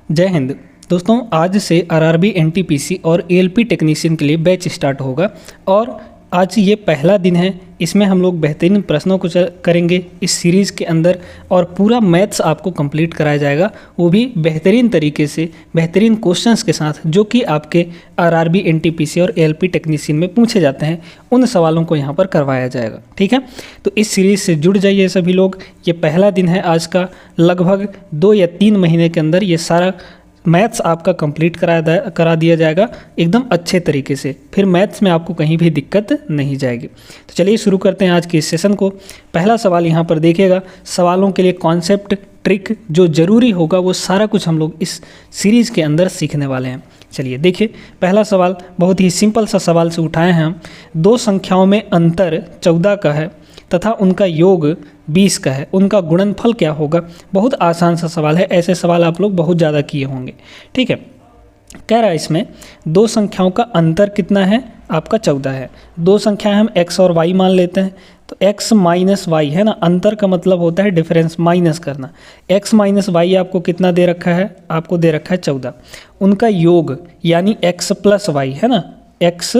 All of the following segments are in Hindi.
जय हिंद दोस्तों। आज से आरआरबी एनटीपीसी और एएलपी टेक्नीशियन के लिए बैच स्टार्ट होगा और आज ये पहला दिन है। इसमें हम लोग बेहतरीन प्रश्नों को करेंगे इस सीरीज़ के अंदर और पूरा मैथ्स आपको कंप्लीट कराया जाएगा, वो भी बेहतरीन तरीके से, बेहतरीन क्वेश्चंस के साथ, जो कि आपके आरआरबी एनटीपीसी और एएलपी टेक्नीशियन में पूछे जाते हैं। उन सवालों को यहाँ पर करवाया जाएगा। ठीक है, तो इस सीरीज़ से जुड़ जाइए सभी लोग। ये पहला दिन है आज का। लगभग 2 या 3 महीने के अंदर ये सारा मैथ्स आपका कंप्लीट करा दिया जाएगा एकदम अच्छे तरीके से। फिर मैथ्स में आपको कहीं भी दिक्कत नहीं जाएगी। तो चलिए शुरू करते हैं आज के इस सेशन को। पहला सवाल यहाँ पर देखिएगा। सवालों के लिए कॉन्सेप्ट, ट्रिक जो ज़रूरी होगा वो सारा कुछ हम लोग इस सीरीज़ के अंदर सीखने वाले हैं। चलिए देखिए, पहला सवाल बहुत ही सिंपल सा सवाल से उठाए हैं हम। 2 संख्याओं में अंतर 14 का है तथा उनका योग 20 का है, उनका गुणनफल क्या होगा। बहुत आसान सा सवाल है, ऐसे सवाल आप लोग बहुत ज़्यादा किए होंगे। ठीक है, कह रहा है इसमें 2 संख्याओं का अंतर कितना है, आपका 14 है। 2 संख्याएं हम x और y मान लेते हैं, तो x माइनस वाई है ना। अंतर का मतलब होता है डिफरेंस, माइनस करना। x माइनस वाई आपको कितना दे रखा है, आपको दे रखा है 14। उनका योग यानी x प्लस वाई है ना, x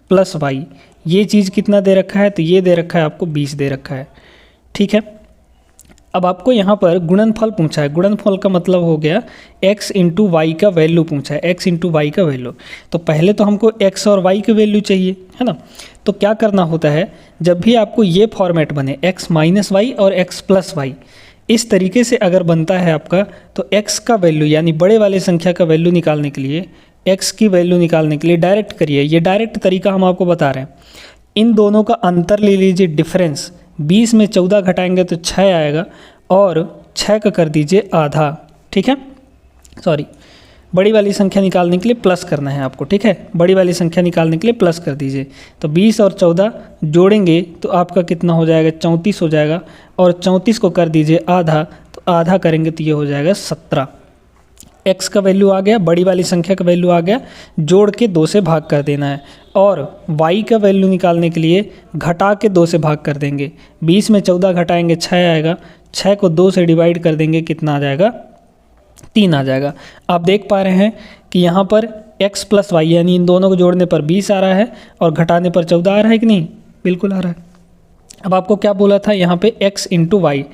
प्लस वाई, ये चीज़ कितना दे रखा है, तो ये दे रखा है आपको 20 दे रखा है। ठीक है, अब आपको यहाँ पर गुणनफल पूछा है। गुणनफल का मतलब हो गया x इंटू वाई का वैल्यू पूछा है, x इंटू वाई का वैल्यू। तो पहले तो हमको x और y का वैल्यू चाहिए है ना। तो क्या करना होता है, जब भी आपको ये फॉर्मेट बने x माइनस वाई और x प्लस वाई, इस तरीके से अगर बनता है आपका, तो x का वैल्यू यानी बड़े वाले संख्या का वैल्यू निकालने के लिए, x की वैल्यू निकालने के लिए डायरेक्ट करिए। ये डायरेक्ट तरीका हम आपको बता रहे हैं। इन दोनों का अंतर ले लीजिए, डिफरेंस। 20 में 14 घटाएंगे तो 6 आएगा और 6 का कर दीजिए आधा। ठीक है, सॉरी, बड़ी वाली संख्या निकालने के लिए प्लस करना है आपको। ठीक है, बड़ी वाली संख्या निकालने के लिए प्लस कर दीजिए। तो 20 और 14 जोड़ेंगे तो आपका कितना हो जाएगा, 34 हो जाएगा। और 34 को कर दीजिए आधा, तो आधा करेंगे तो ये हो जाएगा 17। x का वैल्यू आ गया, बड़ी वाली संख्या का वैल्यू आ गया, जोड़ के 2 से भाग कर देना है। और y का वैल्यू निकालने के लिए घटा के 2 से भाग कर देंगे। 20 में 14 घटाएंगे 6 आएगा, 6 को 2 से डिवाइड कर देंगे, कितना आ जाएगा, 3 आ जाएगा। आप देख पा रहे हैं कि यहाँ पर x प्लस वाई यानी इन दोनों को जोड़ने पर 20 आ रहा है और घटाने पर 14 आ रहा है कि नहीं, बिल्कुल आ रहा है। अब आपको क्या बोला था यहाँ पे, x इंटू वाई,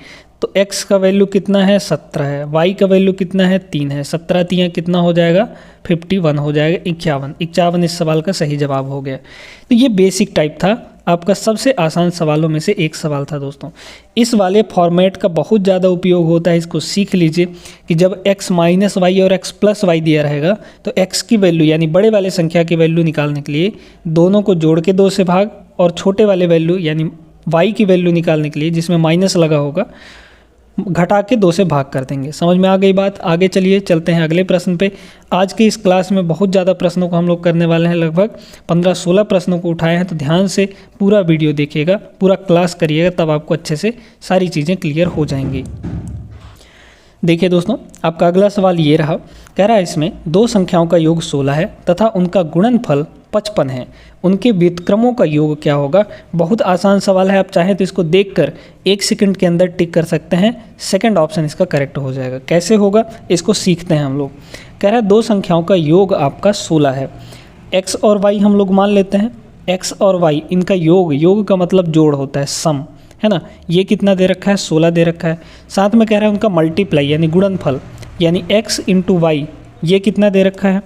तो x का वैल्यू कितना है, 17 है। y का वैल्यू कितना है, 3 है। 17 3 कितना हो जाएगा, 51 हो जाएगा, 51 इस सवाल का सही जवाब हो गया। तो ये बेसिक टाइप था, आपका सबसे आसान सवालों में से एक सवाल था दोस्तों। इस वाले फॉर्मेट का बहुत ज़्यादा उपयोग होता है, इसको सीख लीजिए कि जब x माइनस वाई और x प्लस वाई दिया रहेगा, तो x की वैल्यू यानी बड़े वाले संख्या की वैल्यू निकालने के लिए दोनों को जोड़ के 2 से भाग, और छोटे वाले वैल्यू यानी y की वैल्यू निकालने के लिए जिसमें माइनस लगा होगा, घटा के 2 से भाग कर देंगे। समझ में आ गई बात। आगे चलिए चलते हैं अगले प्रश्न पे। आज के इस क्लास में बहुत ज़्यादा प्रश्नों को हम लोग करने वाले हैं, लगभग 15-16 प्रश्नों को उठाए हैं। तो ध्यान से पूरा वीडियो देखिएगा, पूरा क्लास करिएगा, तब आपको अच्छे से सारी चीज़ें क्लियर हो जाएंगी। देखिए दोस्तों, आपका अगला सवाल ये रहा। कह रहा है इसमें 2 संख्याओं का योग 16 है तथा उनका गुणनफल 55 है, उनके व्युत्क्रमों का योग क्या होगा। बहुत आसान सवाल है, आप चाहें तो इसको देखकर 1 सेकंड के अंदर टिक कर सकते हैं। सेकंड ऑप्शन इसका करेक्ट हो जाएगा। कैसे होगा इसको सीखते हैं हम लोग। कह रहा है 2 संख्याओं का योग आपका 16 है। x और y हम लोग मान लेते हैं, x और y इनका योग, योग का मतलब जोड़ होता है, सम है ना। ये कितना दे रखा है, 16 दे रखा है। साथ में कह रहा है उनका मल्टीप्लाई यानी गुणनफल यानी x इंटू वाई, ये कितना दे रखा है,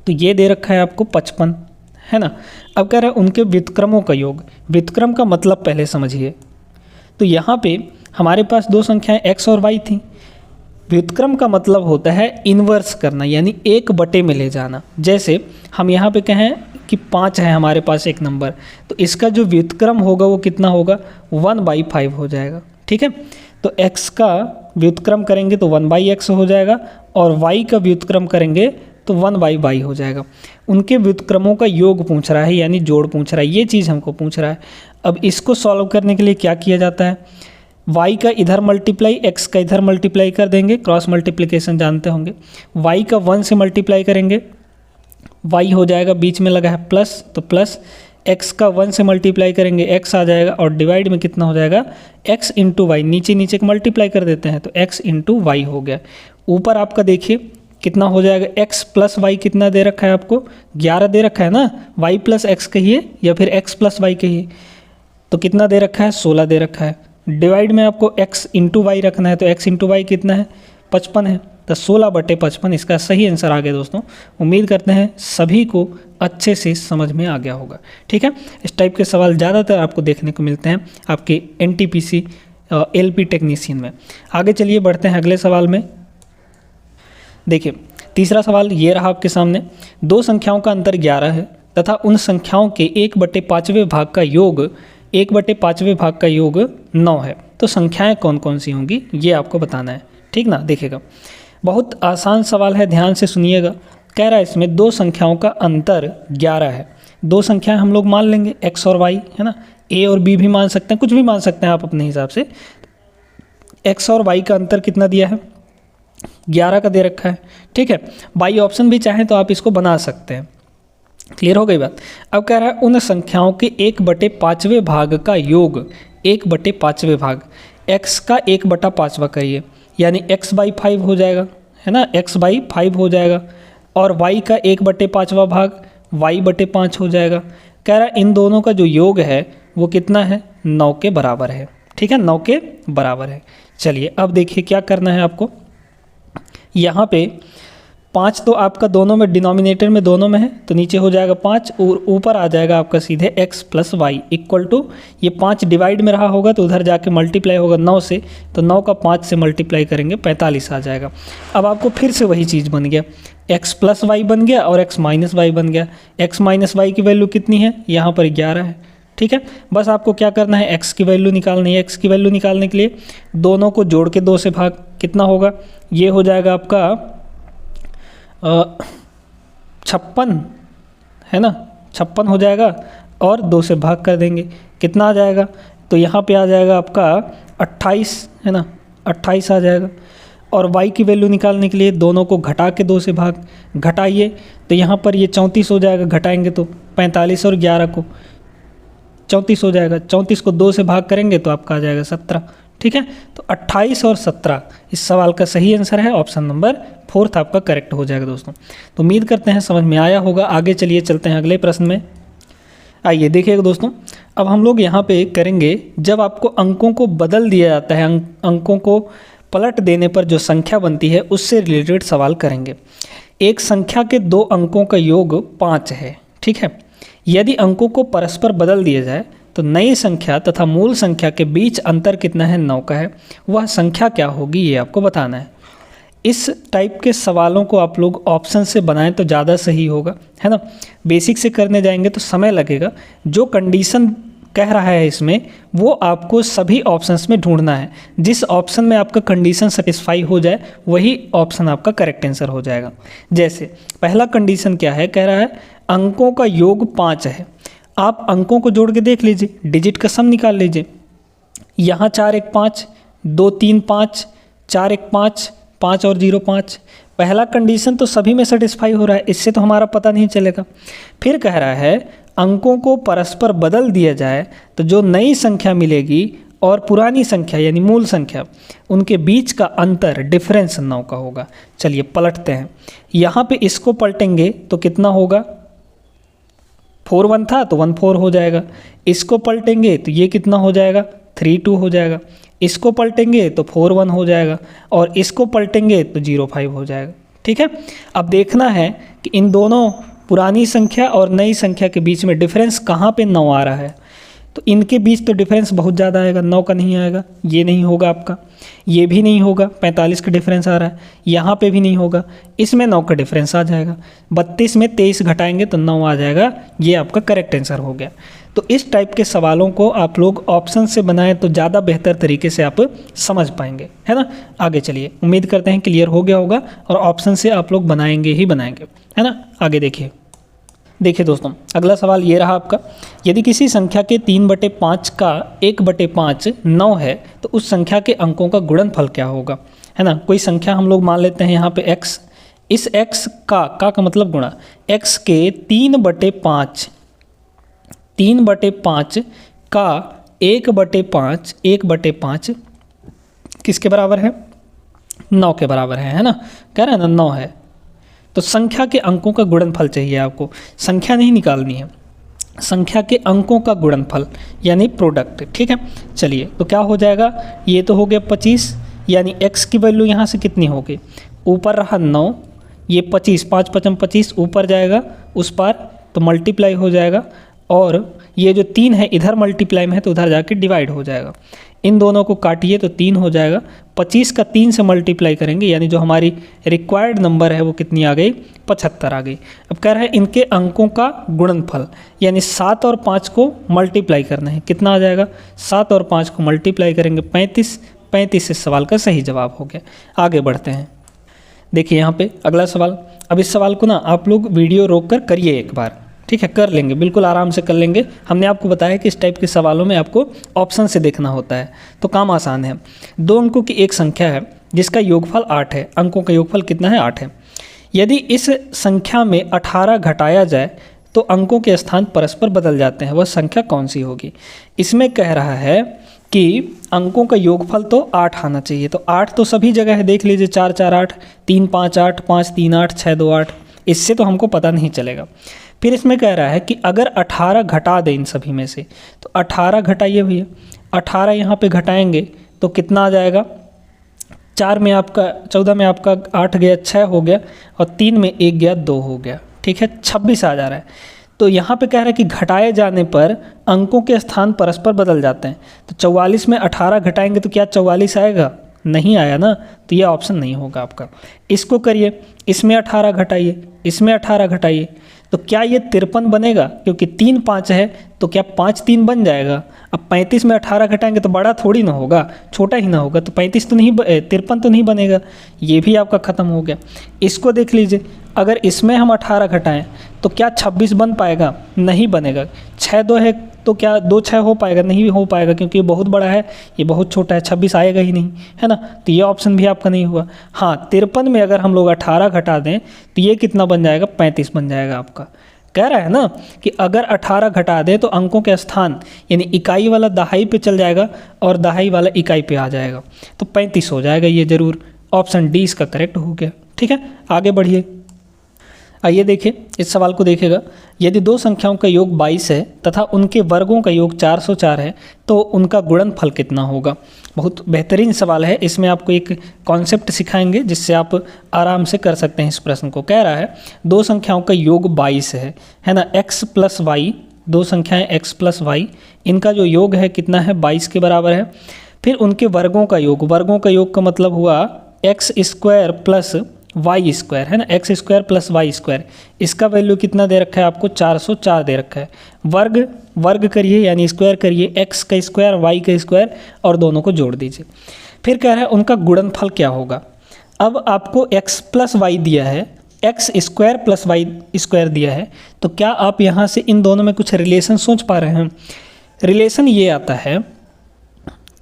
तो ये दे रखा है आपको 55 है ना। अब कह रहा है उनके व्युत्क्रमों का योग। व्युत्क्रम का मतलब पहले समझिए। तो यहाँ पे हमारे पास 2 संख्याएं x और y थी। व्युत्क्रम का मतलब होता है इन्वर्स करना यानी 1/, में ले जाना। जैसे हम यहाँ पे कहें कि 5 है हमारे पास एक नंबर, तो इसका जो व्युत्क्रम होगा वो कितना होगा, 1/5 हो जाएगा। ठीक है, तो x का व्युत्क्रम करेंगे तो 1/x हो जाएगा और y का व्युत्क्रम करेंगे तो 1/y हो जाएगा। उनके व्युत्क्रमों का योग पूछ रहा है यानी जोड़ पूछ रहा है, ये चीज़ हमको पूछ रहा है। अब इसको सॉल्व करने के लिए क्या किया जाता है, y का इधर मल्टीप्लाई, x का इधर मल्टीप्लाई कर देंगे, क्रॉस मल्टीप्लिकेशन जानते होंगे। y का 1 से मल्टीप्लाई करेंगे, y हो जाएगा, बीच में लगा है प्लस, तो प्लस। x का 1 से मल्टीप्लाई करेंगे, x आ जाएगा, और डिवाइड में कितना हो जाएगा, x इंटू वाई, नीचे नीचे मल्टीप्लाई कर देते हैं तो x इंटू वाई हो गया। ऊपर आपका देखिए कितना हो जाएगा, x प्लस वाई कितना दे रखा है आपको, 11 दे रखा है ना, y प्लस एक्स कहिए या फिर x प्लस वाई कहिए, तो कितना दे रखा है, 16 दे रखा है। डिवाइड में आपको x इंटू वाई रखना है, तो x इंटू वाई कितना है, 55 है, तो 16/55 इसका सही आंसर आ गया दोस्तों। उम्मीद करते हैं सभी को अच्छे से समझ में आ गया होगा। ठीक है, इस टाइप के सवाल ज़्यादातर आपको देखने को मिलते हैं आपके NTPC LP टेक्नीशियन में। आगे चलिए बढ़ते हैं अगले सवाल में। देखिए तीसरा सवाल ये रहा आपके सामने, दो संख्याओं का अंतर 11 है तथा उन संख्याओं के 1/5वें भाग का योग 1/5वें भाग का योग 9 है, तो संख्याएं कौन कौन सी होंगी ये आपको बताना है। ठीक ना, देखिएगा बहुत आसान सवाल है, ध्यान से सुनिएगा। कह रहा है इसमें दो संख्याओं का अंतर 11 है, दो संख्याएं हम लोग मान लेंगे x और y, है ना, a और b भी मान सकते हैं, कुछ भी मान सकते हैं आप अपने हिसाब से। x और y का अंतर कितना दिया है, 11 का दे रखा है। ठीक है, बाई ऑप्शन भी चाहें तो आप इसको बना सकते हैं। क्लियर हो गई बात। अब कह रहा है उन संख्याओं के 1/5वें भाग का योग 1/5वें भाग, x का 1/5वां करिए यानी x/5 हो जाएगा, है ना, x/5 हो जाएगा, और y का 1/5वां भाग y/5 हो जाएगा। कह रहा है इन दोनों का जो योग है वो कितना है, 9 के बराबर है। ठीक है, 9 के बराबर है। चलिए अब देखिए क्या करना है आपको, यहाँ पे 5 तो आपका दोनों में, डिनोमिनेटर में दोनों में है, तो नीचे हो जाएगा 5 और ऊपर आ जाएगा आपका सीधे x plus y equal to, ये 5 डिवाइड में रहा होगा तो उधर जाके मल्टीप्लाई होगा 9 से, तो 9 का 5 से मल्टीप्लाई करेंगे 45 आ जाएगा। अब आपको फिर से वही चीज़ बन गया, x प्लस वाई बन गया और x माइनस वाई बन गया। x माइनस वाई की वैल्यू कितनी है, यहाँ पर 11 है। ठीक है, बस आपको क्या करना है, x की वैल्यू निकालनी है। x की वैल्यू निकालने के लिए दोनों को जोड़ के 2 से भाग, कितना होगा, ये हो जाएगा आपका 56, है ना, 56 हो जाएगा, और 2 से भाग कर देंगे, कितना आ जाएगा, तो यहाँ पे आ जाएगा आपका 28, है ना, 28 आ जाएगा। और y की वैल्यू निकालने के लिए दोनों को घटा के 2 से भाग, घटाइए तो यहाँ पर ये 34 हो जाएगा, घटाएंगे तो 45 और 11 को 34 हो जाएगा, 34 को 2 से भाग करेंगे तो आपका आ जाएगा 17। ठीक है, तो 28 और 17 इस सवाल का सही आंसर है, ऑप्शन नंबर 4 आपका करेक्ट हो जाएगा दोस्तों। तो उम्मीद करते हैं समझ में आया होगा। आगे चलिए चलते हैं अगले प्रश्न में। आइए देखिएगा दोस्तों, अब हम लोग यहाँ पे करेंगे, जब आपको अंकों को बदल दिया जाता है, अंकों को पलट देने पर जो संख्या बनती है उससे रिलेटेड सवाल करेंगे। एक संख्या के 2 अंकों का योग 5 है। ठीक है, यदि अंकों को परस्पर बदल दिया जाए तो नई संख्या तथा मूल संख्या के बीच अंतर कितना है, 9 का है, वह संख्या क्या होगी ये आपको बताना है। इस टाइप के सवालों को आप लोग ऑप्शन से बनाएं तो ज़्यादा सही होगा, है ना। बेसिक से करने जाएंगे तो समय लगेगा। जो कंडीशन कह रहा है इसमें वो आपको सभी ऑप्शंस में ढूंढना है, जिस ऑप्शन में आपका कंडीशन सेटिस्फाई हो जाए वही ऑप्शन आपका करेक्ट आंसर हो जाएगा। जैसे पहला कंडीशन क्या है, कह रहा है अंकों का योग 5 है। आप अंकों को जोड़ के देख लीजिए, डिजिट का सम निकाल लीजिए। यहाँ 4 1 5, 2 3 5, 4 1 5, 5 और 0 5। पहला कंडीशन तो सभी में सेटिस्फाई हो रहा है, इससे तो हमारा पता नहीं चलेगा। फिर कह रहा है अंकों को परस्पर बदल दिया जाए तो जो नई संख्या मिलेगी और पुरानी संख्या यानी मूल संख्या, उनके बीच का अंतर डिफरेंस 9 का होगा। चलिए पलटते हैं, यहाँ पे इसको पलटेंगे तो कितना होगा, 4 1 था तो 1 4 हो जाएगा। इसको पलटेंगे तो ये कितना हो जाएगा, 3 2 हो जाएगा। इसको पलटेंगे तो 4 1 हो जाएगा, और इसको पलटेंगे तो 0 5 हो जाएगा। ठीक है, अब देखना है कि इन दोनों पुरानी संख्या और नई संख्या के बीच में डिफरेंस कहाँ पे 9 आ रहा है। तो इनके बीच तो डिफरेंस बहुत ज़्यादा आएगा, 9 का नहीं आएगा, ये नहीं होगा आपका, ये भी नहीं होगा, 45 का डिफरेंस आ रहा है, यहाँ पे भी नहीं होगा, इसमें 9 का डिफरेंस आ जाएगा। 32 में 23 घटाएंगे तो 9 आ जाएगा, ये आपका करेक्ट आंसर हो गया। तो इस टाइप के सवालों को आप लोग ऑप्शन से बनाएं तो ज़्यादा बेहतर तरीके से आप समझ पाएंगे, है ना। आगे चलिए, उम्मीद करते हैं क्लियर हो गया होगा और ऑप्शन से आप लोग बनाएंगे ही बनाएंगे, है ना। आगे देखिए दोस्तों, अगला सवाल ये रहा आपका, यदि किसी संख्या के 3/5 का 1/5 9 है तो उस संख्या के अंकों का गुणनफल क्या होगा, है ना। कोई संख्या हम लोग मान लेते हैं यहाँ पे x, इस x का मतलब गुणा, x के 3/5 का 1/5 किसके बराबर है, 9 के बराबर है ना। कह रहे हैं ना 9 है, तो संख्या के अंकों का गुणनफल चाहिए आपको, संख्या नहीं निकालनी है, संख्या के अंकों का गुणनफल यानी प्रोडक्ट। ठीक है, चलिए तो क्या हो जाएगा, ये तो हो गया 25, यानी x की वैल्यू यहाँ से कितनी होगी, ऊपर रहा 9, ये 25, 5 5 25 ऊपर जाएगा उस पार तो मल्टीप्लाई हो जाएगा, और ये जो 3 है इधर मल्टीप्लाई में है तो उधर जाके डिवाइड हो जाएगा। इन दोनों को काटिए तो 3 हो जाएगा, 25 का 3 से मल्टीप्लाई करेंगे यानी जो हमारी रिक्वायर्ड नंबर है वो कितनी आ गई, 75 आ गई। अब कह रहा है इनके अंकों का गुणनफल, यानी 7 और 5 को मल्टीप्लाई करना है, कितना आ जाएगा, 7 और 5 को मल्टीप्लाई करेंगे 35, 35 इस सवाल का सही जवाब हो गया। आगे बढ़ते हैं, देखिए यहाँ पे अगला सवाल। अब इस सवाल को ना आप लोग वीडियो रोक कर करिए एक बार, ठीक है, कर लेंगे, बिल्कुल आराम से कर लेंगे। हमने आपको बताया कि इस टाइप के सवालों में आपको ऑप्शन से देखना होता है, तो काम आसान है। 2 अंकों की एक संख्या है जिसका योगफल 8 है, अंकों का योगफल कितना है, 8 है। यदि इस संख्या में 18 घटाया जाए तो अंकों के स्थान परस्पर बदल जाते हैं, वह संख्या कौन सी होगी। इसमें कह रहा है कि अंकों का योगफल तो 8 आना चाहिए, तो 8 तो सभी जगह है, देख लीजिए 4 4 8, 3 5 8, 5 3 8, 6 2 8, इससे तो हमको पता नहीं चलेगा। फिर इसमें कह रहा है कि अगर 18 घटा दें इन सभी में से, तो 18 घटाइए भैया, 18 यहाँ पे घटाएंगे तो कितना आ जाएगा, 4 में आपका 14 में आपका 8 गया 6 हो गया, और 3 में 1 गया 2 हो गया, ठीक है, 26 आ जा रहा है। तो यहाँ पे कह रहा है कि घटाए जाने पर अंकों के स्थान परस्पर बदल जाते हैं, तो 44 में 18 घटाएंगे तो क्या 44 आएगा, नहीं आया ना, तो ये ऑप्शन नहीं होगा आपका। इसको करिए, इसमें 18 घटाइए, इसमें 18 घटाइए, तो क्या ये 53 बनेगा, क्योंकि 3 5 है तो क्या 5 3 बन जाएगा। अब 35 में 18 घटाएंगे तो बड़ा थोड़ी ना होगा, छोटा ही ना होगा, तो 35 तो नहीं 53 तो नहीं बनेगा, ये भी आपका ख़त्म हो गया। इसको देख लीजिए, अगर इसमें हम 18 घटाएं तो क्या 26 बन पाएगा, नहीं बनेगा। 6 2 है तो क्या 2 6 हो पाएगा, नहीं हो पाएगा, क्योंकि ये बहुत बड़ा है, ये बहुत छोटा है, 26 आएगा ही नहीं, है ना, तो ये ऑप्शन भी आपका नहीं हुआ। हाँ, 53 में अगर हम लोग 18 घटा दें तो ये कितना बन जाएगा, 35 बन जाएगा आपका। कह रहा है ना कि अगर 18 घटा दें तो अंकों के स्थान यानी इकाई वाला दहाई पे चल जाएगा और दहाई वाला इकाई पे आ जाएगा, तो 35 हो जाएगा ये ज़रूर। ऑप्शन डी इसका करेक्ट हो गया। ठीक है, आगे बढ़िए। आइए देखिए इस सवाल को देखिएगा। यदि 2 संख्याओं का योग 22 है तथा उनके वर्गों का योग 404 है तो उनका गुणनफल कितना होगा। बहुत बेहतरीन सवाल है, इसमें आपको एक कॉन्सेप्ट सिखाएंगे जिससे आप आराम से कर सकते हैं इस प्रश्न को। कह रहा है 2 संख्याओं का योग 22 है ना, x प्लस वाई, 2 संख्याएं x प्लस वाई, इनका जो योग है कितना है, 22 के बराबर है। फिर उनके वर्गों का योग, वर्गों का योग का मतलब हुआ x square plus y square, है ना, x square plus y square, इसका वैल्यू कितना दे रखा है आपको, 404 दे रखा है। वर्ग करिए यानी स्क्वायर करिए, एक्स का स्क्वायर वाई का स्क्वायर और दोनों को जोड़ दीजिए। फिर कह रहा है उनका गुणनफल क्या होगा। अब आपको एक्स प्लस वाई दिया है, x square plus y square दिया है, तो क्या आप यहाँ से इन दोनों में कुछ रिलेशन सोच पा रहे हैं। रिलेशन ये आता है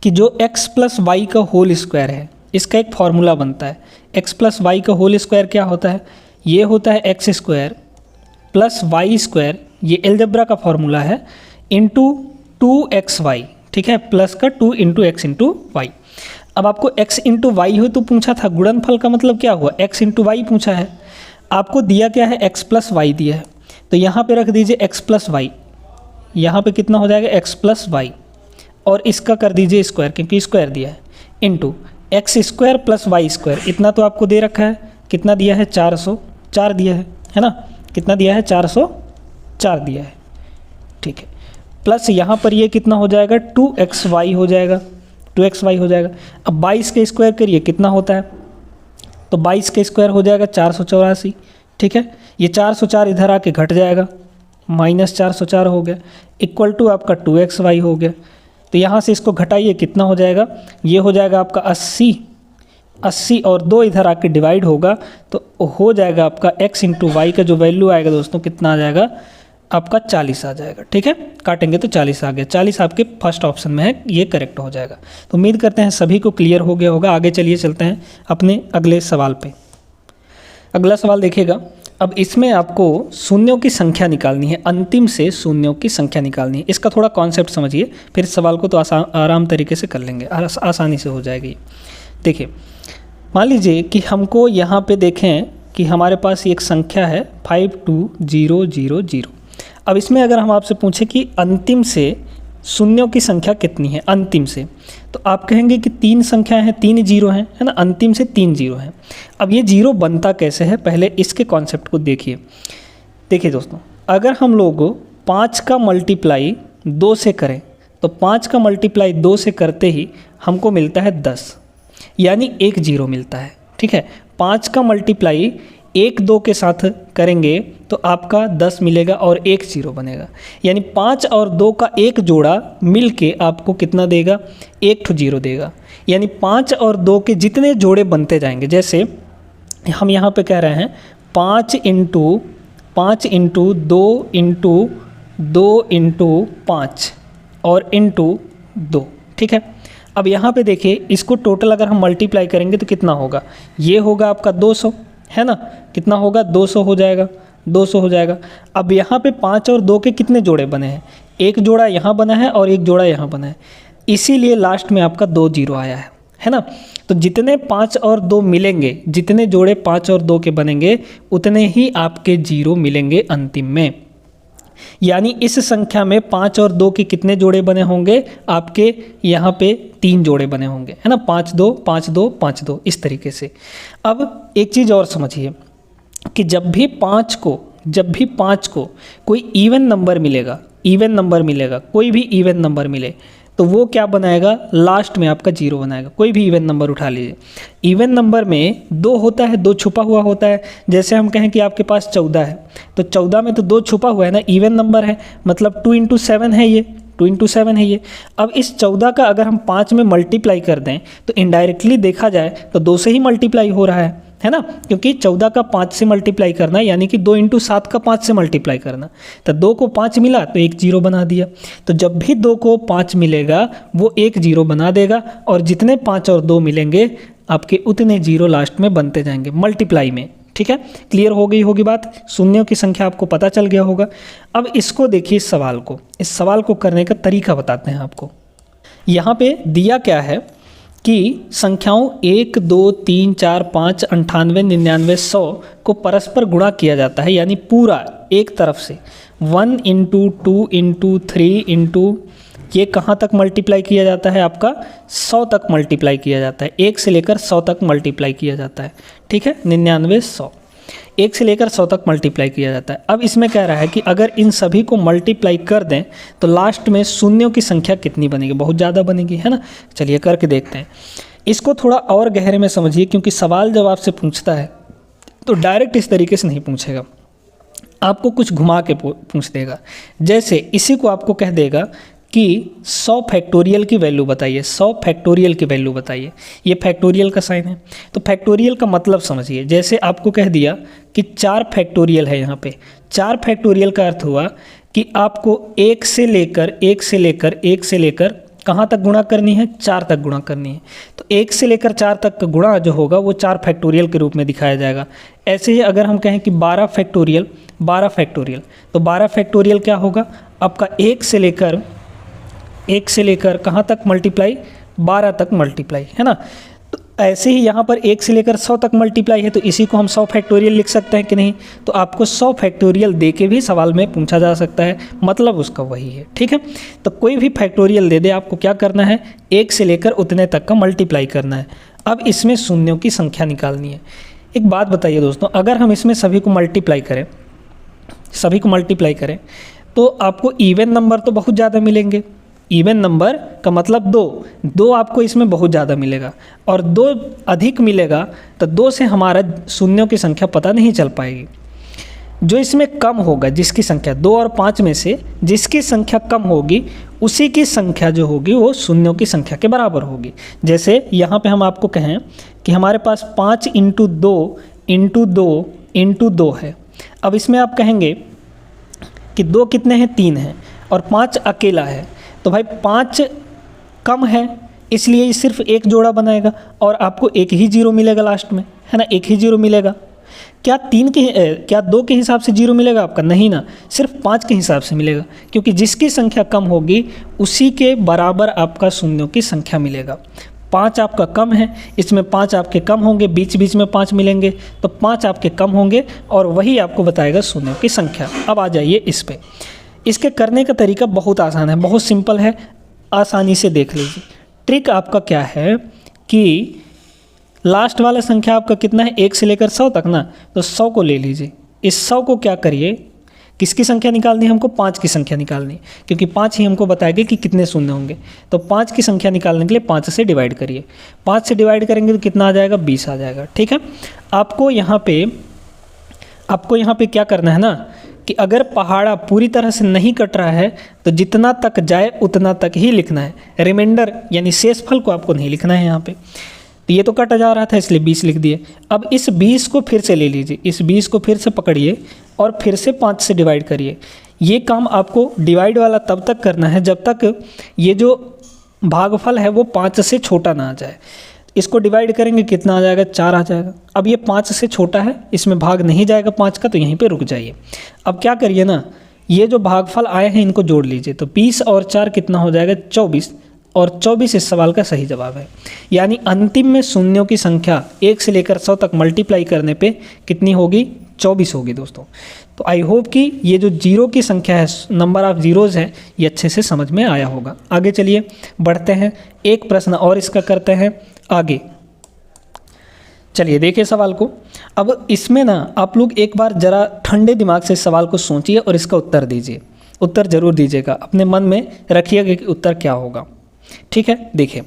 कि जो एक्स प्लस वाई का होल स्क्वायर है इसका एक फॉर्मूला बनता है। एक्स प्लस वाई का होल स्क्वायर क्या होता है, ये होता है x square plus y square, ये एलजेब्रा का फॉर्मूला है, इंटू 2xy, ठीक है, प्लस का 2 इंटू एक्स इंटू वाई। अब आपको x इंटू वाई हो तो पूछा था, गुणनफल का मतलब क्या हुआ, x इंटू वाई पूछा है। आपको दिया क्या है, x प्लस वाई दिया है, तो यहाँ पे रख दीजिए x प्लस वाई, यहाँ पे कितना हो जाएगा x प्लस वाई, और इसका कर दीजिए स्क्वायर क्योंकि स्क्वायर दिया है, into x square plus y square, इतना तो आपको दे रखा है, कितना दिया है, 404 दिया है ना, कितना दिया है, 404 दिया है, ठीक है, प्लस यहाँ पर ये कितना हो जाएगा, 2xy हो जाएगा, 2xy हो जाएगा। अब 22 के स्क्वायर करिए कितना होता है, तो 22 के स्क्वायर हो जाएगा 484, ठीक है, ये 404 इधर आके घट जाएगा, माइनस 404 हो गया, इक्वल टू आपका 2xy हो गया। तो यहाँ से इसको घटाइए कितना हो जाएगा, ये हो जाएगा आपका 80 और 2 इधर आके डिवाइड होगा तो हो जाएगा आपका x इंटू वाई का जो वैल्यू आएगा दोस्तों कितना आ जाएगा आपका 40 आ जाएगा। ठीक है, काटेंगे तो 40 आ गया, 40 आपके फर्स्ट ऑप्शन में है, ये करेक्ट हो जाएगा। तो उम्मीद करते हैं सभी को क्लियर हो गया होगा। आगे चलिए चलते हैं अपने अगले सवाल पे। अगला सवाल देखिएगा। अब इसमें आपको शून्यों की संख्या निकालनी है, अंतिम से शून्यों की संख्या निकालनी है। इसका थोड़ा कॉन्सेप्ट समझिए, फिर सवाल को तो आराम तरीके से कर लेंगे, आसानी से हो जाएगी। देखिए मान लीजिए कि हमको यहाँ पे देखें कि हमारे पास एक संख्या है 52000। अब इसमें अगर हम आपसे पूछें कि अंतिम से शून्यों की संख्या कितनी है अंतिम से, तो आप कहेंगे कि 3 संख्याएं हैं, 3 जीरो हैं, है ना, अंतिम से 3 जीरो हैं। अब ये जीरो बनता कैसे है, पहले इसके कॉन्सेप्ट को देखिए। देखिए दोस्तों, अगर हम लोग 5 का मल्टीप्लाई 2 से करें तो 5 का मल्टीप्लाई 2 से करते ही हमको मिलता है 10, यानी 1 जीरो मिलता है। ठीक है, 5 का मल्टीप्लाई 1 2 के साथ करेंगे तो आपका 10 मिलेगा और 1 जीरो बनेगा, यानी 5 और 2 का एक जोड़ा मिल के आपको कितना देगा, 1 जीरो देगा। यानी 5 और 2 के जितने जोड़े बनते जाएंगे, जैसे हम यहाँ पे कह रहे हैं 5 इंटू 2 इंटू 2 इंटू 5 और इंटू 2। ठीक है, अब यहाँ पे देखिए, इसको टोटल अगर हम मल्टीप्लाई करेंगे तो कितना होगा, ये होगा आपका 200, है ना, कितना होगा 200 हो जाएगा, 200 हो जाएगा। अब यहाँ पे 5 और 2 के कितने जोड़े बने हैं, एक जोड़ा यहाँ बना है और एक जोड़ा यहाँ बना है, इसीलिए लास्ट में आपका 2 जीरो आया है ना। तो जितने 5 और 2 मिलेंगे, जितने जोड़े 5 और 2 के बनेंगे उतने ही आपके जीरो मिलेंगे अंतिम में। यानी इस संख्या में 5 और 2 के कितने जोड़े बने होंगे, आपके यहाँ पे 3 जोड़े बने होंगे, है ना, 5 2 5 2 5 2, इस तरीके से। अब एक चीज़ और समझिए कि जब भी 5 को कोई इवन नंबर मिलेगा, कोई भी इवन नंबर मिले तो वो क्या बनाएगा, लास्ट में आपका जीरो बनाएगा। कोई भी इवन नंबर उठा लीजिए, इवन नंबर में 2 होता है, 2 छुपा हुआ होता है। जैसे हम कहें कि आपके पास 14 है, तो 14 में तो 2 छुपा हुआ है ना, इवन नंबर है, मतलब 2 इंटू 7 है ये, 2 इंटू 7 है ये। अब इस 14 का अगर हम 5 में मल्टीप्लाई कर दें तो इनडायरेक्टली देखा जाए तो 2 से ही मल्टीप्लाई हो रहा है ना, क्योंकि 14 का 5 से मल्टीप्लाई करना, यानी कि 2 इंटू 7 का 5 से मल्टीप्लाई करना, तो 2 को 5 मिला तो 1 जीरो बना दिया। तो जब भी 2 को 5 मिलेगा वो 1 जीरो बना देगा, और जितने 5 और 2 मिलेंगे आपके उतने जीरो लास्ट में बनते जाएंगे मल्टीप्लाई में। ठीक है, क्लियर हो गई होगी बात, शून्यों की संख्या आपको पता चल गया होगा। अब इसको देखिए, इस सवाल को करने का तरीका बताते हैं आपको। यहाँ पे दिया क्या है कि संख्याओं 1 2 3 4 5 98 99 100 को परस्पर गुणा किया जाता है, यानी पूरा एक तरफ से 1 इंटू 2 इंटू 3 इंटू ये कहाँ तक मल्टीप्लाई किया जाता है, आपका 100 तक मल्टीप्लाई किया जाता है, 1 से लेकर 100 तक मल्टीप्लाई किया जाता है। ठीक है, 99 100, 1 से लेकर 100 तक मल्टीप्लाई किया जाता है। अब इसमें कह रहा है कि अगर इन सभी को मल्टीप्लाई कर दें तो लास्ट में शून्यों की संख्या कितनी बनेगी, बहुत ज़्यादा बनेगी, है ना। चलिए करके देखते हैं। इसको थोड़ा और गहरे में समझिए, क्योंकि सवाल जब आपसे पूछता है तो डायरेक्ट इस तरीके से नहीं पूछेगा, आपको कुछ घुमा के पूछ देगा। जैसे इसी को आपको कह देगा कि 100 फैक्टोरियल की वैल्यू बताइए, 100 फैक्टोरियल की वैल्यू बताइए। ये फैक्टोरियल का साइन है, तो फैक्टोरियल का मतलब समझिए। जैसे आपको कह दिया कि 4 फैक्टोरियल है, यहाँ पे 4 फैक्टोरियल का अर्थ हुआ कि आपको 1 से लेकर कहाँ तक गुणा करनी है, 4 तक गुणा करनी है। तो 1 से लेकर 4 तक का गुणा जो होगा वो 4 फैक्टोरियल के रूप में दिखाया जाएगा। ऐसे ही अगर हम कहें कि 12 फैक्टोरियल, तो 12 फैक्टोरियल क्या होगा, आपका 1 से लेकर कहाँ तक मल्टीप्लाई, 12 तक मल्टीप्लाई, है ना। तो ऐसे ही यहाँ पर 1 से लेकर 100 तक मल्टीप्लाई है, तो इसी को हम 100 फैक्टोरियल लिख सकते हैं कि नहीं। तो आपको 100 फैक्टोरियल दे के भी सवाल में पूछा जा सकता है, मतलब उसका वही है। ठीक है, तो कोई भी फैक्टोरियल दे दे, आपको क्या करना है, 1 से लेकर उतने तक का मल्टीप्लाई करना है। अब इसमें शून्यों की संख्या निकालनी है। एक बात बताइए दोस्तों, अगर हम इसमें सभी को मल्टीप्लाई करें तो आपको इवन नंबर तो बहुत ज़्यादा मिलेंगे। इवन नंबर का मतलब 2 आपको इसमें बहुत ज़्यादा मिलेगा, और 2 अधिक मिलेगा तो 2 से हमारा शून्यों की संख्या पता नहीं चल पाएगी। जो इसमें कम होगा, जिसकी संख्या 2 और 5 में से जिसकी संख्या कम होगी उसी की संख्या जो होगी वो शून्यों की संख्या के बराबर होगी। जैसे यहाँ पे हम आपको कहें कि हमारे पास 5 इंटू 2 इंटू 2 इंटू 2 है। अब इसमें आप कहेंगे कि 2 कितने हैं, 3 हैं, और 5 अकेला है। तो भाई 5 कम है, इसलिए सिर्फ एक जोड़ा बनाएगा और आपको एक ही जीरो मिलेगा लास्ट में, है ना, एक ही जीरो मिलेगा। क्या 2 के हिसाब से जीरो मिलेगा आपका, नहीं ना, सिर्फ 5 के हिसाब से मिलेगा, क्योंकि जिसकी संख्या कम होगी उसी के बराबर आपका शून्यों की संख्या मिलेगा। 5 आपका कम है, इसमें 5 आपके कम होंगे, बीच बीच में 5 मिलेंगे तो 5 आपके कम होंगे और वही आपको बताएगा शून्यों की संख्या। अब आ जाइए इस पे। इसके करने का तरीका बहुत आसान है, बहुत सिंपल है, आसानी से देख लीजिए। ट्रिक आपका क्या है कि लास्ट वाला संख्या आपका कितना है, 1 से लेकर 100 तक ना, तो 100 को ले लीजिए। इस 100 को क्या करिए, किसकी संख्या निकालनी है हमको, 5 की संख्या निकालनी है, क्योंकि 5 ही हमको बताएगा कि कितने शून्य होंगे। तो 5 की संख्या निकालने के लिए 5 से डिवाइड करिए। 5 से डिवाइड करेंगे तो कितना आ जाएगा, 20 आ जाएगा। ठीक है, आपको यहाँ पे क्या करना है ना कि अगर पहाड़ा पूरी तरह से नहीं कट रहा है तो जितना तक जाए उतना तक ही लिखना है, रिमाइंडर यानी शेषफल को आपको नहीं लिखना है यहाँ पे। तो ये तो कटा जा रहा था इसलिए 20 लिख दिए। अब इस 20 को फिर से ले लीजिए, इस 20 को फिर से पकड़िए और फिर से 5 से डिवाइड करिए। ये काम आपको डिवाइड वाला तब तक करना है जब तक ये जो भागफल है वो 5 से छोटा ना आ जाए। इसको डिवाइड करेंगे कितना आ जाएगा, 4 आ जाएगा। अब ये 5 से छोटा है, इसमें भाग नहीं जाएगा 5 का, तो यहीं पे रुक जाइए। अब क्या करिए ना, ये जो भागफल आए हैं इनको जोड़ लीजिए। तो 20 और 4 कितना हो जाएगा, 24, और 24 इस सवाल का सही जवाब है। यानी अंतिम में शून्यों की संख्या 1 से लेकर 100 तक मल्टीप्लाई करने पे कितनी होगी, 24 होगी दोस्तों। तो आई होप कि ये जो जीरो की संख्या है, नंबर ऑफ जीरोज़ है, ये अच्छे से समझ में आया होगा। आगे चलिए बढ़ते हैं, एक प्रश्न और इसका करते हैं आगे। चलिए देखिए सवाल को। अब इसमें ना आप लोग एक बार ज़रा ठंडे दिमाग से इस सवाल को सोचिए और इसका उत्तर दीजिए। उत्तर ज़रूर दीजिएगा, अपने मन में रखिएगा कि उत्तर क्या होगा। ठीक है, देखिए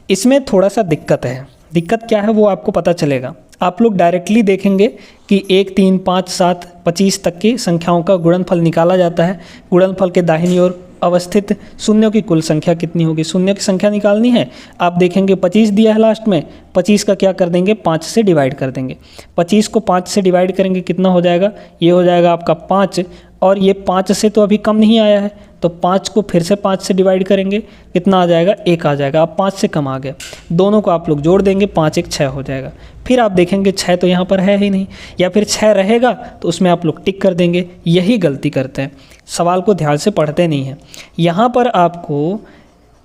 इसमें थोड़ा सा दिक्कत है। दिक्कत क्या है वो आपको पता चलेगा। आप लोग डायरेक्टली देखेंगे कि 1, 3, 5, 7, 25 तक की संख्याओं का गुणनफल निकाला जाता है। गुणनफल के दाहिनी ओर अवस्थित शून्यों की कुल संख्या कितनी होगी, शून्यों की संख्या निकालनी है। आप देखेंगे 25 दिया है लास्ट में, 25 का क्या कर देंगे, 5 से डिवाइड कर देंगे। 25 को 5 से डिवाइड करेंगे कितना हो जाएगा, ये हो जाएगा आपका 5, और ये 5 से तो अभी कम नहीं आया है, तो 5 को फिर से 5 से डिवाइड करेंगे, कितना आ जाएगा, 1 आ जाएगा। अब 5 से कम आ गया, दोनों को आप लोग जोड़ देंगे, 5 1 6 हो जाएगा। फिर आप देखेंगे 6 तो यहाँ पर है ही नहीं, या फिर 6 रहेगा तो उसमें आप लोग टिक कर देंगे। यही गलती करते हैं, सवाल को ध्यान से पढ़ते नहीं हैं। यहाँ पर आपको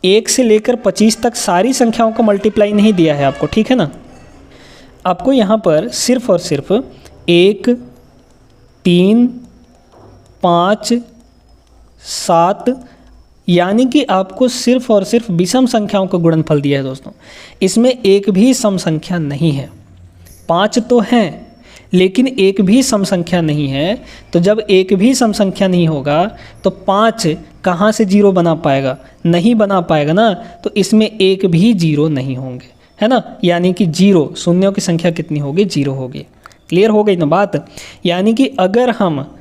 1 से लेकर 25 तक सारी संख्याओं का मल्टीप्लाई नहीं दिया है आपको, ठीक है ना। आपको यहाँ पर सिर्फ और सिर्फ 1, 3, 5, 7 यानी कि आपको सिर्फ और सिर्फ विषम संख्याओं का गुणनफल दिया है दोस्तों। इसमें एक भी सम संख्या नहीं है। 5 तो हैं लेकिन एक भी सम संख्या नहीं है। तो जब एक भी सम संख्या नहीं होगा तो 5 कहाँ से जीरो बना पाएगा, नहीं बना पाएगा ना। तो इसमें एक भी जीरो नहीं होंगे, है ना। यानी कि जीरो, शून्यों की संख्या कितनी होगी, जीरो होगी। क्लियर हो गई ना बात। यानी कि अगर हम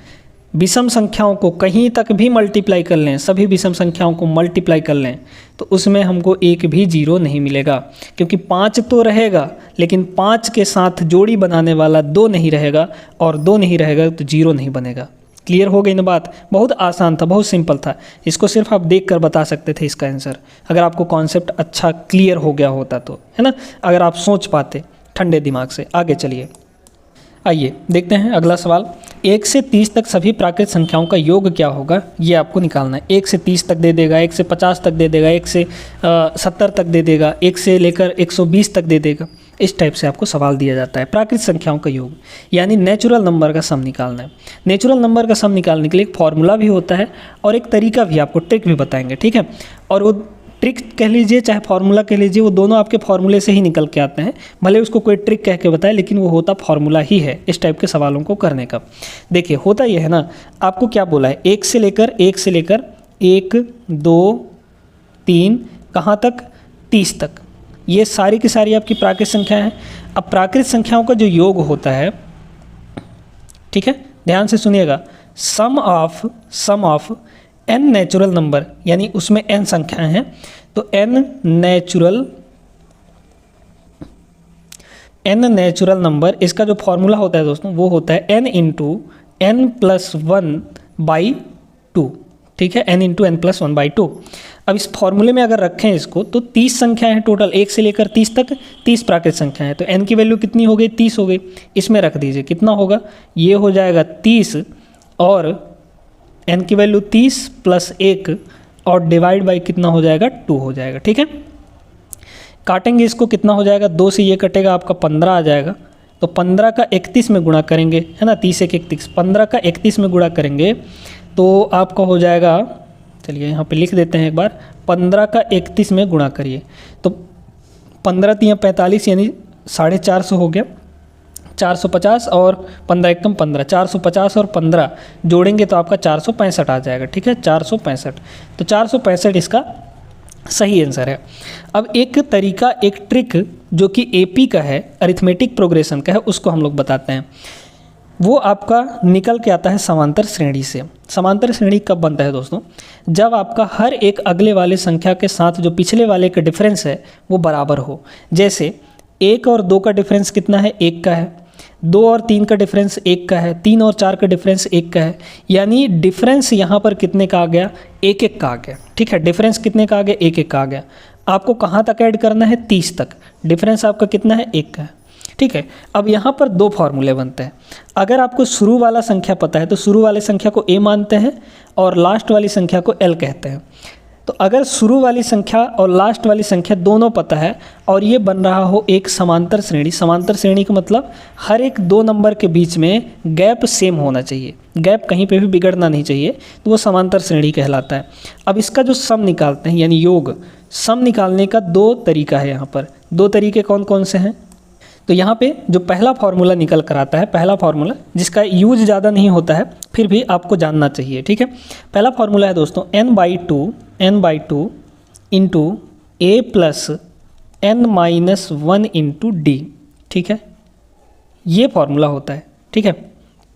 विषम संख्याओं को कहीं तक भी मल्टीप्लाई कर लें, सभी विषम संख्याओं को मल्टीप्लाई कर लें, तो उसमें हमको एक भी जीरो नहीं मिलेगा, क्योंकि 5 तो रहेगा लेकिन 5 के साथ जोड़ी बनाने वाला 2 नहीं रहेगा, और 2 नहीं रहेगा तो जीरो नहीं बनेगा। क्लियर हो गई ना बात। बहुत आसान था, बहुत सिंपल था। इसको सिर्फ आप देख कर बता सकते थे इसका आंसर, अगर आपको कॉन्सेप्ट अच्छा क्लियर हो गया होता तो, है ना, अगर आप सोच पाते ठंडे दिमाग से। आगे चलिए, आइए देखते हैं अगला सवाल। 1 से 30 तक सभी प्राकृत संख्याओं का योग क्या होगा, ये आपको निकालना है। 1 से 30 तक दे देगा, 1 से 50 तक दे देगा, 1 से 70 तक दे देगा, 1 से लेकर 120 तक दे देगा। इस टाइप से आपको सवाल दिया जाता है। प्राकृत संख्याओं का योग यानी नेचुरल नंबर का सम निकालना है। नेचुरल नंबर का सम निकालने के लिए एक फॉर्मूला भी होता है और एक तरीका भी, आपको ट्रिक भी बताएंगे, ठीक है। और वो ट्रिक कह लीजिए चाहे फार्मूला कह लीजिए, वो दोनों आपके फार्मूले से ही निकल के आते हैं। भले उसको कोई ट्रिक कह के बताए, लेकिन वो होता फार्मूला ही है इस टाइप के सवालों को करने का। देखिए होता ये है ना, आपको क्या बोला है, 1 से लेकर 1, 2, 3 कहाँ तक, 30 तक। ये सारी की सारी आपकी प्राकृत संख्या है। अब प्राकृत संख्याओं का जो योग होता है, ठीक है, ध्यान से सुनिएगा, सम ऑफ n नेचुरल नंबर, यानी उसमें n संख्याएं हैं, तो n नेचुरल नंबर, इसका जो फॉर्मूला होता है दोस्तों वो होता है n इंटू n+1/2, ठीक है, n इंटू n+1/2। अब इस फॉर्मूले में अगर रखें इसको तो 30 संख्याएं हैं टोटल, 1 से लेकर 30 तक 30 प्राकृत संख्याएं हैं। तो n की वैल्यू कितनी हो गई, 30 हो गई। इसमें रख दीजिए, कितना होगा, ये हो जाएगा 30, और n की वैल्यू 30 + 1 और डिवाइड बाई कितना हो जाएगा, 2 हो जाएगा, ठीक है। काटेंगे इसको, कितना हो जाएगा, 2 से ये कटेगा आपका 15 आ जाएगा। तो 15 का 31 में गुणा करेंगे, है ना, 30 एक 31, 15 का 31 में गुणा करेंगे तो आपका हो जाएगा, चलिए यहाँ पे लिख देते हैं एक बार, 15 का 31 में गुणा करिए तो 15 3 45 यानी 450 हो गया, 450 और 15 एकम 15, 450 और 15 जोड़ेंगे तो आपका 465 आ जाएगा। ठीक है, 465, तो 465 इसका सही आंसर है। अब एक तरीका, एक ट्रिक जो कि एपी का है, अरिथमेटिक प्रोग्रेशन का है, उसको हम लोग बताते हैं। वो आपका निकल के आता है समांतर श्रेणी से। समांतर श्रेणी कब बनता है दोस्तों, जब आपका हर एक अगले वाले संख्या के साथ जो पिछले वाले का डिफरेंस है वो बराबर हो। जैसे 1 और 2 का डिफरेंस कितना है, 1 का है, 2 और 3 का डिफरेंस 1 का है, 3 और 4 का डिफरेंस 1 का है, यानी डिफरेंस यहाँ पर कितने का आ गया, 1 का आ गया। ठीक है, डिफरेंस कितने का आ गया, 1 का आ गया। आपको कहाँ तक ऐड करना है, 30 तक। डिफरेंस आपका कितना है, 1 का है। ठीक है, अब यहाँ पर 2 फॉर्मूले बनते हैं। अगर आपको शुरू वाला संख्या पता है तो शुरू वाले संख्या को a मानते हैं और लास्ट वाली संख्या को l कहते हैं। तो अगर शुरू वाली संख्या और लास्ट वाली संख्या दोनों पता है और ये बन रहा हो एक समांतर श्रेणी, समांतर श्रेणी का मतलब हर एक 2 नंबर के बीच में गैप सेम होना चाहिए, गैप कहीं पे भी बिगड़ना नहीं चाहिए, तो वो समांतर श्रेणी कहलाता है। अब इसका जो सम निकालते हैं यानी योग, सम निकालने का 2 तरीका है। यहाँ पर 2 तरीके कौन कौन से हैं, तो यहाँ पे जो पहला फार्मूला निकल कर आता है, पहला फार्मूला जिसका यूज ज़्यादा नहीं होता है फिर भी आपको जानना चाहिए। ठीक है, पहला फार्मूला है दोस्तों n/2 into a plus n-1 into D. ठीक है, ये फार्मूला होता है। ठीक है,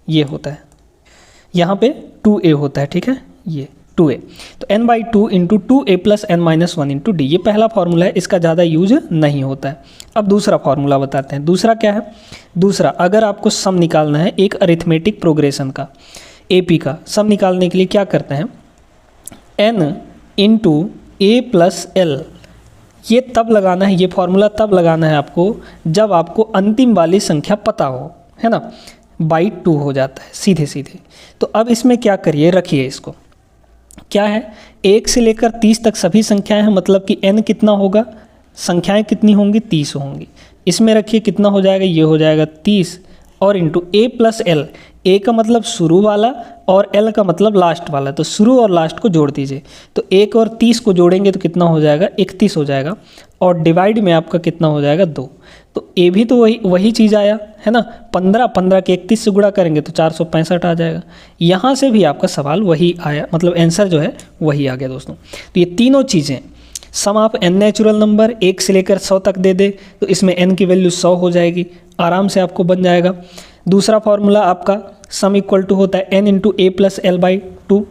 ये होता है, यहाँ पे 2a होता है। ठीक है, ये 2a, तो n/2 into 2a plus n-1 into D, ये पहला फार्मूला है, इसका ज़्यादा यूज नहीं होता है। अब दूसरा फार्मूला बताते हैं। दूसरा क्या है, दूसरा अगर आपको सम निकालना है एक अरिथमेटिक प्रोग्रेशन का, एपी का सम निकालने के लिए क्या करते हैं, n इंटू ए प्लस एल, ये तब लगाना है, ये फार्मूला तब लगाना है आपको जब आपको अंतिम वाली संख्या पता हो, है ना, बाई 2 हो जाता है सीधे सीधे। तो अब इसमें क्या करिए, रखिए इसको, क्या है, 1 से लेकर 30 तक सभी संख्याएं हैं, मतलब कि n कितना होगा, संख्याएं कितनी होंगी, 30 होंगी। इसमें रखिए कितना हो जाएगा, ये हो जाएगा 30 और into a plus L, a का मतलब शुरू वाला और l का मतलब लास्ट वाला, तो शुरू और लास्ट को जोड़ दीजिए। तो 1 और 30 को जोड़ेंगे तो कितना हो जाएगा, 31 हो जाएगा, और डिवाइड में आपका कितना हो जाएगा, 2। तो a भी तो वही चीज़ आया है ना, 15 के 31 से गुणा करेंगे तो 465 आ जाएगा। यहाँ से भी आपका सवाल वही आया, मतलब आंसर जो है वही आ गया दोस्तों। तो ये तीनों चीज़ें, सम आप n नेचुरल नंबर 1 से लेकर 100 तक दे दे तो इसमें n की वैल्यू 100 हो जाएगी, आराम से आपको बन जाएगा। दूसरा फार्मूला आपका सम इक्वल टू होता है n into A plus L by 2,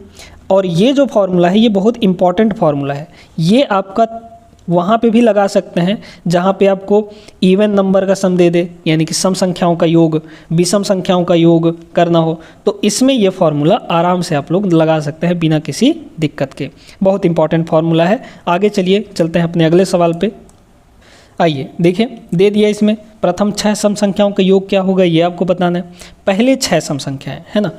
और ये जो फार्मूला है ये बहुत इंपॉर्टेंट फार्मूला है। ये आपका वहाँ पे भी लगा सकते हैं जहाँ पे आपको इवन नंबर का सम दे दे, यानी कि सम संख्याओं का योग, विषम संख्याओं का योग करना हो, तो इसमें ये फार्मूला आराम से आप लोग लगा सकते हैं बिना किसी दिक्कत के। बहुत इंपॉर्टेंट फार्मूला है। आगे चलिए चलते हैं अपने अगले सवाल पे। आइए देखिए, दे दिया इसमें प्रथम 6 सम संख्याओं का योग क्या होगा ये आपको बताना है। पहले 6 सम संख्याएँ है ना,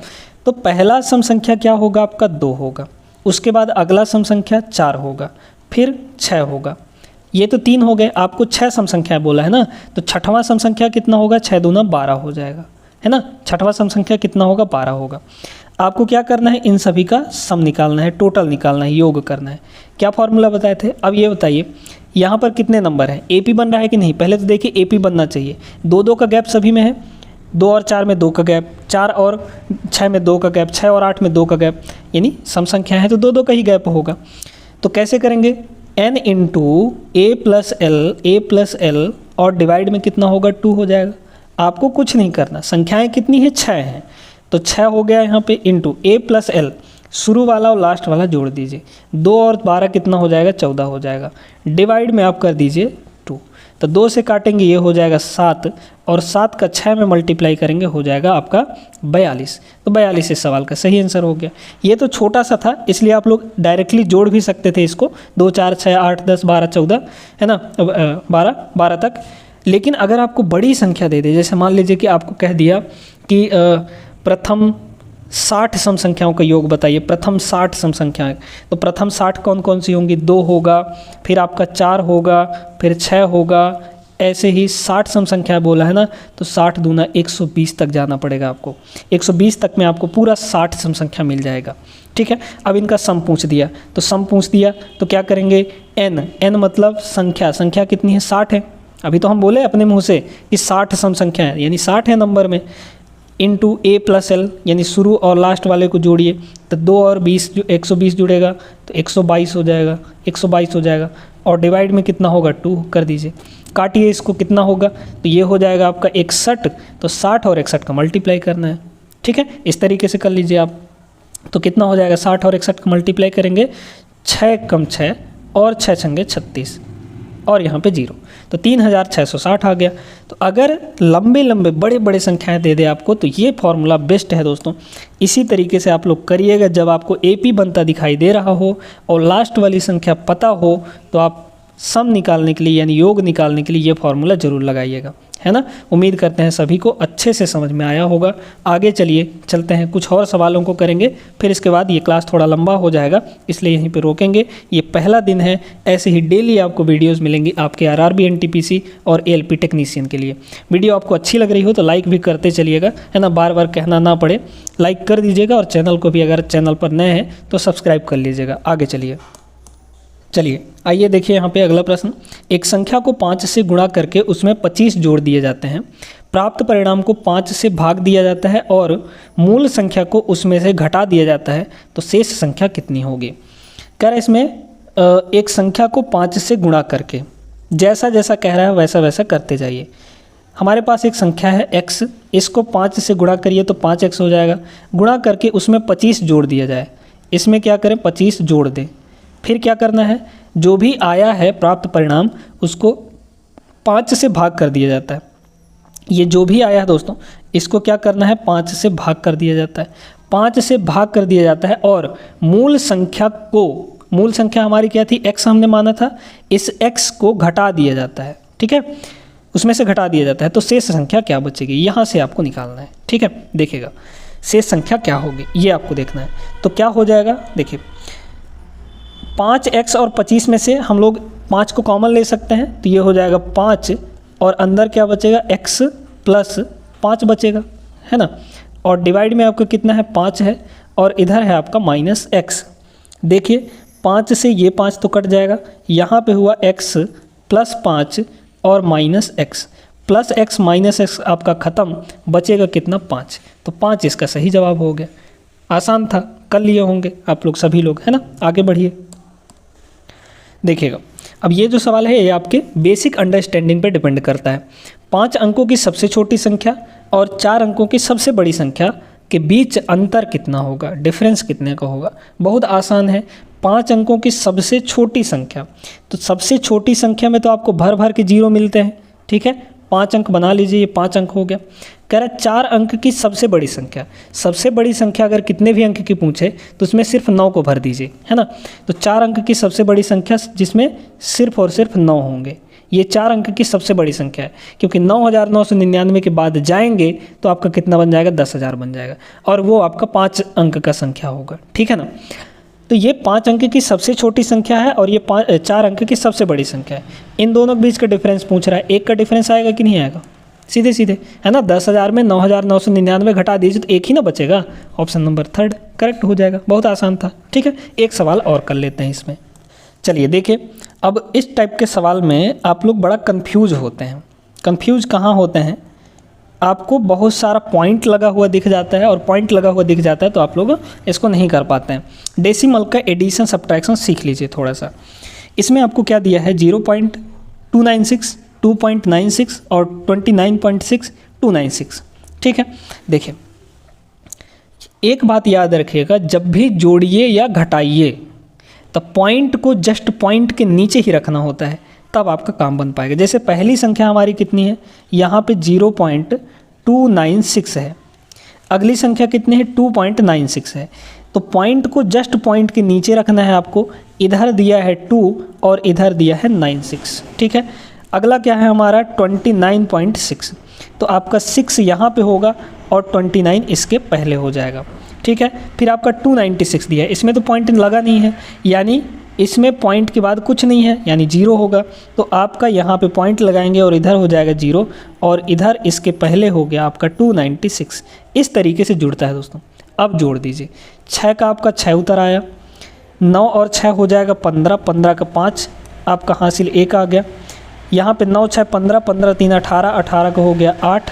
तो पहला सम संख्या क्या होगा आपका, 2 होगा। उसके बाद अगला सम संख्या 4 होगा, फिर 6 होगा। ये तो 3 हो गए, आपको 6 सम संख्या बोला है ना, तो छठवां सम संख्या कितना होगा, 6 दूना 12 हो जाएगा, है ना। छठवां सम संख्या कितना होगा, 12 होगा। आपको क्या करना है, इन सभी का सम निकालना है, टोटल निकालना है, योग करना है। क्या फॉर्मूला बताए थे, अब ये बताइए यहाँ पर कितने नंबर हैं, एपी बन रहा है कि नहीं। पहले तो देखिए एपी बनना चाहिए, 2-2 का गैप सभी में है, 2 और 4 में 2 का गैप, 4 और 6 में 2 का गैप, 6 और 8 में 2 का गैप, यानी सम संख्या है तो 2-2 का ही गैप होगा। तो कैसे करेंगे, n इंटू ए प्लस एल और डिवाइड में कितना होगा, 2 हो जाएगा। आपको कुछ नहीं करना, संख्याएं कितनी है, 6 हैं, तो 6 हो गया यहाँ पे, इंटू ए प्लस एल, शुरू वाला और लास्ट वाला जोड़ दीजिए, 2 और 12 कितना हो जाएगा, 14 हो जाएगा। डिवाइड में आप कर दीजिए 2, तो 2 से काटेंगे ये हो जाएगा 7, और 7 का 6 में मल्टीप्लाई करेंगे हो जाएगा आपका 42। तो 42 इस सवाल का सही आंसर हो गया। ये तो छोटा सा था इसलिए आप लोग डायरेक्टली जोड़ भी सकते थे इसको, 2 4 6 8 10 12 14 है ना, 12 तक। लेकिन अगर आपको बड़ी संख्या दे दे, जैसे मान लीजिए कि आपको कह दिया कि प्रथम 60 सम संख्याओं का योग बताइए, प्रथम 60 सम संख्याएं। तो प्रथम 60 कौन कौन सी होंगी? 2 होगा, फिर आपका 4 होगा, फिर 6 होगा, ऐसे ही 60 सम संख्या बोला है ना, तो 60 दूना 120 तक जाना पड़ेगा आपको। 120 तक में आपको पूरा 60 सम संख्या मिल जाएगा। ठीक है, अब इनका सम पूछ दिया, तो सम पूछ दिया तो क्या करेंगे? n मतलब संख्या, संख्या कितनी है? 60 है। अभी तो हम बोले अपने मुंह से कि 60 सम संख्या है, यानी 60 है नंबर में, इंटू a प्लस l, यानी शुरू और लास्ट वाले को जोड़िए, तो 2 और 20 जो 120 जुड़ेगा तो 122 हो जाएगा, 122 हो जाएगा। और डिवाइड में कितना होगा? 2 कर दीजिए, काटिए इसको, कितना होगा? तो ये हो जाएगा आपका 61, तो 60 और 61 का मल्टीप्लाई करना है। ठीक है, इस तरीके से कर लीजिए आप। तो कितना हो जाएगा? 60 और 61 का मल्टीप्लाई करेंगे, 6 कम 6 और 6 छंगे 36 और यहाँ पे 0, तो 3660 आ गया। तो अगर लंबे लंबे बड़े बड़े संख्याएं दे दे आपको तो ये फॉर्मूला बेस्ट है दोस्तों। इसी तरीके से आप लोग करिएगा, जब आपको AP बनता दिखाई दे रहा हो और लास्ट वाली संख्या पता हो तो आप सम निकालने के लिए यानी योग निकालने के लिए ये फॉर्मूला ज़रूर लगाइएगा, है ना। उम्मीद करते हैं सभी को अच्छे से समझ में आया होगा। आगे चलिए चलते हैं, कुछ और सवालों को करेंगे, फिर इसके बाद ये क्लास थोड़ा लंबा हो जाएगा, इसलिए यहीं पे रोकेंगे। ये पहला दिन है, ऐसे ही डेली आपको वीडियोस मिलेंगी आपके RRB NTPC और ALP टेक्नीशियन के लिए। वीडियो आपको अच्छी लग रही हो तो लाइक भी करते चलिएगा, है ना, बार बार कहना ना पड़े, लाइक कर दीजिएगा। और चैनल को भी अगर चैनल पर नए हैं तो सब्सक्राइब कर लीजिएगा। आगे चलिए आइए देखिए यहाँ पे अगला प्रश्न। एक संख्या को 5 से गुणा करके उसमें 25 जोड़ दिए जाते हैं, प्राप्त परिणाम को 5 से भाग दिया जाता है और मूल संख्या को उसमें से घटा दिया जाता है, तो शेष संख्या कितनी होगी? कह रहे इसमें एक संख्या को 5 से गुणा करके, जैसा जैसा कह रहा है वैसा वैसा करते जाइए। हमारे पास एक संख्या है x, इसको 5 से गुणा करिए तो 5x हो जाएगा, गुणा करके उसमें 25 जोड़ दिया जाए। इसमें क्या करें? 25 जोड़ दें। फिर क्या करना है? जो भी आया है प्राप्त परिणाम उसको 5 से भाग कर दिया जाता है। ये जो भी आया है दोस्तों, इसको क्या करना है? 5 से भाग कर दिया जाता है। 5 से भाग कर दिया जाता है और मूल संख्या को, मूल संख्या हमारी क्या थी? x हमने माना था, इस x को घटा दिया जाता है। ठीक है, उसमें से घटा दिया जाता है, तो शेष संख्या क्या बचेगी? यहाँ से आपको निकालना है। ठीक है, देखिएगा शेष संख्या क्या होगी ये आपको देखना है। तो क्या हो जाएगा? देखिए 5x और 25 में से हम लोग 5 को कॉमन ले सकते हैं, तो ये हो जाएगा 5 और अंदर क्या बचेगा? x प्लस 5 बचेगा, है ना। और डिवाइड में आपका कितना है? 5 है और इधर है आपका माइनस x। देखिए 5 से ये 5 तो कट जाएगा, यहाँ पे हुआ x प्लस 5 और minus x, plus x minus x आपका ख़त्म, बचेगा कितना? 5। तो 5 इसका सही जवाब हो गया। आसान था, कर लिए होंगे आप लोग सभी लोग, है ना। आगे बढ़िए, देखिएगा अब ये जो सवाल है ये आपके बेसिक अंडरस्टैंडिंग पे डिपेंड करता है। 5 अंकों की सबसे छोटी संख्या और 4 अंकों की सबसे बड़ी संख्या के बीच अंतर कितना होगा? डिफरेंस कितने का होगा? बहुत आसान है। 5 अंकों की सबसे छोटी संख्या, तो सबसे छोटी संख्या में तो आपको भर भर के 0 मिलते हैं। ठीक है, 5 अंक बना लीजिए, ये 5 अंक हो गया। कह रहा है 4 अंक की सबसे बड़ी संख्या, सबसे बड़ी संख्या अगर कितने भी अंक की पूछे तो उसमें सिर्फ 9 को भर दीजिए, है ना। तो 4 अंक की सबसे बड़ी संख्या जिसमें सिर्फ और सिर्फ 9 होंगे, ये 4 अंक की सबसे बड़ी संख्या है, क्योंकि 9999 के बाद जाएंगे तो आपका कितना बन जाएगा? 10,000 बन जाएगा, और वो आपका 5 अंक का संख्या होगा। ठीक है ना। तो ये 5 अंक की सबसे छोटी संख्या है और ये 4 अंक की सबसे बड़ी संख्या है। इन दोनों के बीच का डिफरेंस पूछ रहा है, एक का डिफरेंस आएगा कि नहीं आएगा? सीधे सीधे, है ना। 10,000 में 9,999 घटा दीजिए तो एक ही ना बचेगा। ऑप्शन नंबर 3 करेक्ट हो जाएगा। बहुत आसान था। ठीक है, एक सवाल और कर लेते हैं इसमें। चलिए देखिए, अब इस टाइप के सवाल में आप लोग बड़ा कंफ्यूज होते हैं। कंफ्यूज कहाँ होते हैं? आपको बहुत सारा पॉइंट लगा हुआ दिख जाता है, और पॉइंट लगा हुआ दिख जाता है तो आप लोग इसको नहीं कर पाते हैं। डेसिमल का एडिशन सब्ट्रैक्शन सीख लीजिए थोड़ा सा। इसमें आपको क्या दिया है? 0.296, 2.96 और 29.6296। ठीक है, देखिए एक बात याद रखिएगा, जब भी जोड़िए या घटाइए तो पॉइंट को जस्ट पॉइंट के नीचे ही रखना होता है, तब आपका काम बन पाएगा। जैसे पहली संख्या हमारी कितनी है? यहाँ पे 0.296 है, अगली संख्या कितनी है? 2.96 है। तो पॉइंट को जस्ट पॉइंट के नीचे रखना है आपको। इधर दिया है 2 और इधर दिया है 96। ठीक है, अगला क्या है हमारा? 29.6। तो आपका 6 यहाँ पे होगा और 29 इसके पहले हो जाएगा। ठीक है। फिर आपका 296 दिया है, इसमें तो पॉइंट लगा नहीं है, यानी इसमें पॉइंट के बाद कुछ नहीं है, यानी 0 होगा। तो आपका यहाँ पे पॉइंट लगाएंगे और इधर हो जाएगा 0, और इधर इसके पहले हो गया आपका 296। इस तरीके से जुड़ता है दोस्तों। अब जोड़ दीजिए, 6 का आपका 6 उतर आया, 9 और 6 हो जाएगा 15, 15 का 5 आपका हासिल 1 आ गया। यहाँ पे 9 6 15, 15 3 18, 18 का हो गया 8,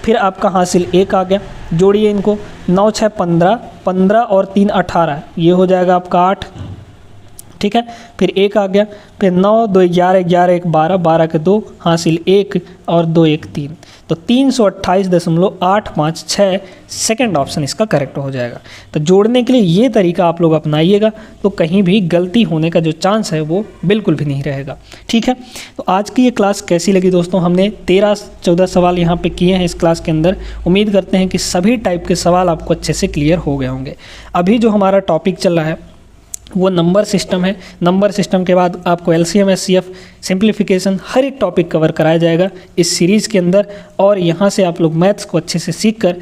फिर आपका हासिल 1 आ गया। जोड़िए इनको, 9 6 15, 15 और 3 18, ये हो जाएगा आपका 8, ठीक है। फिर 1 आ गया, फिर 9 2 11, 11 1 12, 12 के 2 हासिल 1 और 2 1 3, तो 328.856 सेकंड ऑप्शन इसका करेक्ट हो जाएगा। तो जोड़ने के लिए ये तरीका आप लोग अपनाइएगा, तो कहीं भी गलती होने का जो चांस है वो बिल्कुल भी नहीं रहेगा, ठीक है। तो आज की ये क्लास कैसी लगी दोस्तों? हमने 13-14 सवाल यहाँ पे किए हैं इस क्लास के अंदर। उम्मीद करते हैं कि सभी टाइप के सवाल आपको अच्छे से क्लियर हो गए होंगे। अभी जो हमारा टॉपिक चल रहा है वो नंबर सिस्टम है। नंबर सिस्टम के बाद आपको LCM SCF सिंप्लीफिकेशन हर एक टॉपिक कवर कराया जाएगा इस सीरीज़ के अंदर, और यहाँ से आप लोग मैथ्स को अच्छे से सीखकर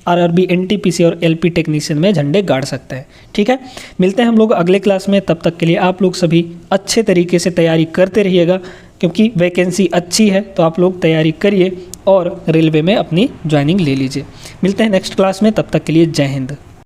RRB NTPC और LP टेक्नीशियन में झंडे गाड़ सकते हैं, ठीक है। मिलते हैं हम लोग अगले क्लास में, तब तक के लिए आप लोग सभी अच्छे तरीके से तैयारी करते रहिएगा, क्योंकि वैकेंसी अच्छी है, तो आप लोग तैयारी करिए और रेलवे में अपनी ज्वाइनिंग ले लीजिए। मिलते हैं नेक्स्ट क्लास में, तब तक के लिए जय हिंद।